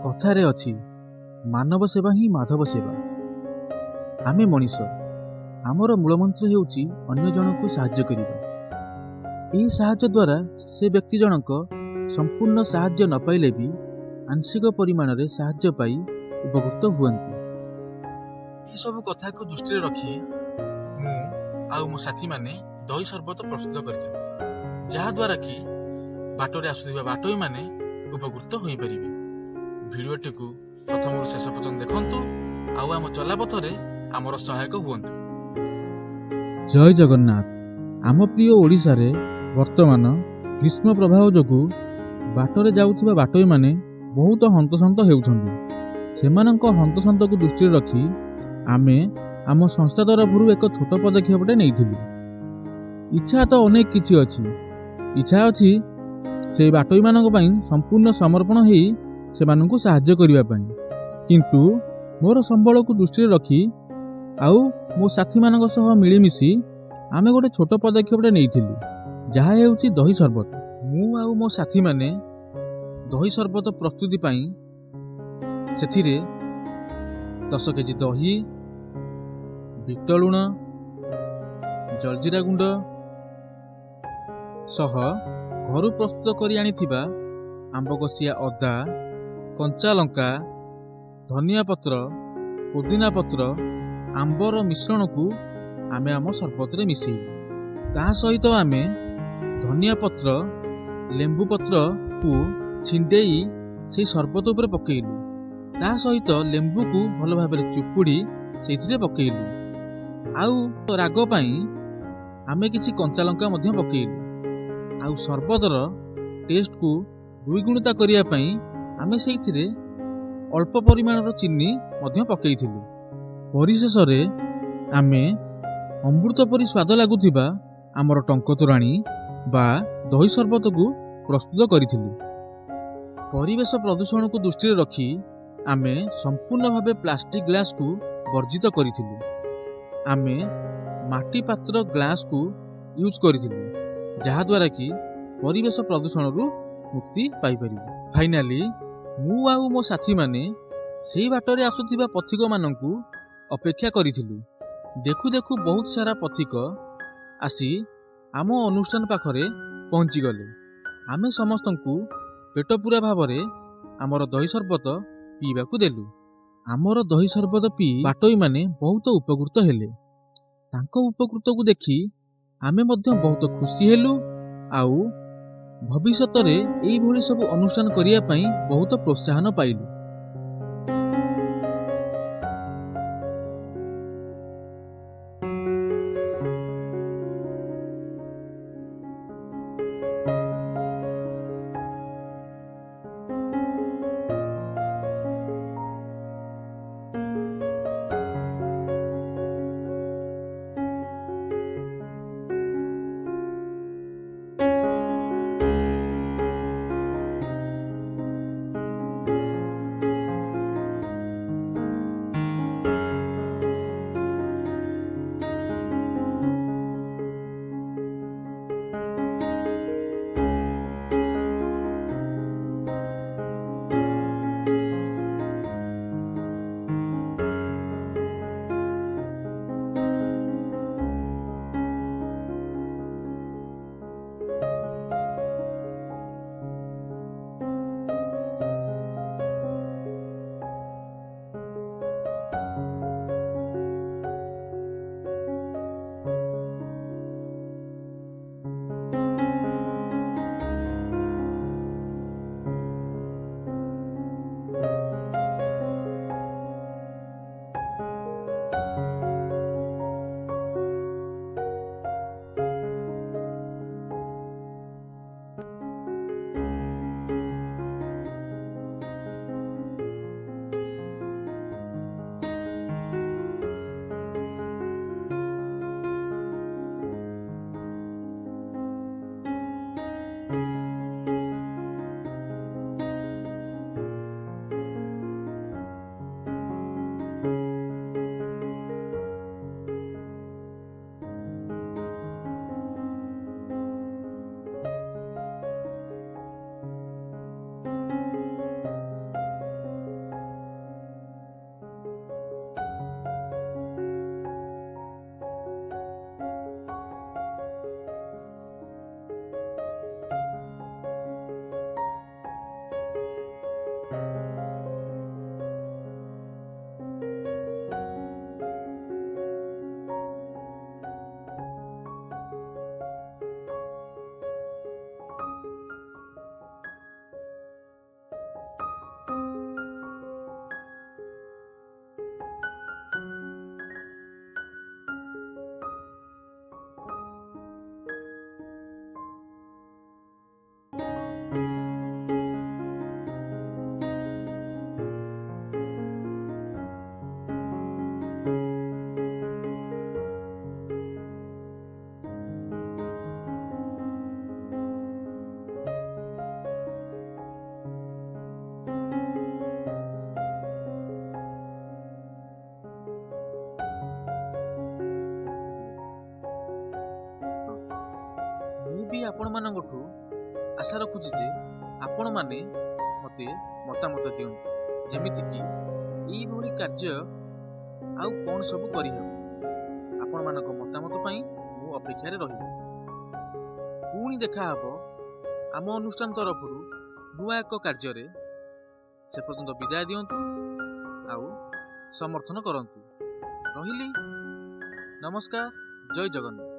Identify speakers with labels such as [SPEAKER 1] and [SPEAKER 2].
[SPEAKER 1] कथारे अछि मानव सेवा ही माधव सेवा। आमे मनीष आमर मूलमंत्र हेउची अन्य जनक साहाय्य करिबा। एही साहाय्य द्वारा से व्यक्ति जनक संपूर्ण साहाय्य न पाइले भी आंशिक परिमाण रे साहाय्य पाई उपकृत हुअंती।
[SPEAKER 2] ये सब कथा को दृष्टि रखी मु आउ मो साथी माने दही शरबत प्रस्तुत करिथिलु, जहा द्वारा कि बाटरे आसुथिबा बाटोई माने उपकृत होई परिबे। भिडियोटी को प्रथम शेष पर्यंत देखंतु आउ आम चला पथरे आमर सहायक हुअंतु।
[SPEAKER 1] जय जगन्नाथ। आम प्रिय ओडिशा रे वर्तमान ग्रीष्म प्रभाव जोगु बाटरे जाउथिबा बाटोई माने बहुत हंतसंत हेउछंती। सेमानंक हंतसंत को दृष्टि रखी आमे आम संस्था तरफरु एक छोट पदक्षेपटे नैथिलु। इच्छा तो अनेक किछि अछि। इच्छा अछि से बाटोई मानक पई संपूर्ण समर्पण हेई सेमानंकु साहाय्य करिवा पई, किंतु मोर संबल को दृष्टि रखी आउ मो साथी मानक सह मिलीमिशी आमे गोटे छोट पदक्षेपटे नैथिलु, जहा हेउची दही शरबत। मु आउ मो साथी माने दही शरबत प्रस्तुति पई सेथिरे 10 केजी दही, बिट लुण, जलजीरा गुंड सह घरु प्रस्तुत करी आनिथिबा आंबकसिया अदा, कंचा लंका, धनिया पत्र, पुदीना पत्र, आंबर मिश्रण को आमे आम शरबत रे मिसेई। ता सहित आमे धनिया पत्र, लेंबु पत्र को छिंडेई से शरबत ऊपर पकेइलु। ता सहित लेंबु को भल भाबरे चुपुड़ी सेथिरे पकेइलु। आउ राग पई आमे किछि कंचा लंका मध्य पकेइलु। आउ शरबतर टेस्ट को दुईगुणिता करिया पई आमे सेथिरे अल्प परिमाणर चीनी मध्य पकेइथिलु। परिशेष रे आमे अमृत परि स्वाद लागुथिबा आमर टंक तोराणी बा दही शरबत को प्रस्तुत करिथिलु। परिवेश प्रदूषण को दृष्टि रखी आमे संपूर्ण भावे प्लास्टिक ग्लास को वर्जित करिथिलु। आमे माटी पात्र ग्लास को यूज करिथिलु, जहा द्वारा कि परिवेश प्रदूषण रु मुक्ति पाई परिबु। फाइनाली मु आउ मो साथी माने सेही बाटरे आसुथिबा पथिक माननकु अपेक्षा करिथिलु। देखु देखु बहुत सारा पथिक आसी आम अनुष्ठान पाखरे पहुंची गले। आमे समस्तंकु पेट पूरा भावरे आमर दही शरबत पीबाकु देलु। आमर दही शरबत पी बाटोई माने बहुत उपकृत हेले। तांको उपकृत को देखी आमे मध्य बहुत खुशी हेलु। आउ भविष्यत रे एई भली सब अनुष्ठान करिया पई बहुत प्रोत्साहन पाइलु। ଆପଣମାନଙ୍କଠୁ ଆଶା ରଖୁଛି ଯେ ଆପଣମାନେ ମୋତେ ମତାମତ ଦିଅନ୍ତୁ, ଯେମିତିକି ଏଇଭଳି କାର୍ଯ୍ୟ ଆଉ କ'ଣ ସବୁ କରିହେବ। ଆପଣମାନଙ୍କ ମତାମତ ପାଇଁ ମୁଁ ଅପେକ୍ଷାରେ ରହିବି। ପୁଣି ଦେଖାହବ ଆମ ଅନୁଷ୍ଠାନ ତରଫରୁ ନୂଆ ଏକ କାର୍ଯ୍ୟରେ। ସେ ପର୍ଯ୍ୟନ୍ତ ବିଦାୟ ଦିଅନ୍ତୁ ଆଉ ସମର୍ଥନ କରନ୍ତୁ। ରହିଲି। ନମସ୍କାର। ଜୟ ଜଗନ୍ନାଥ।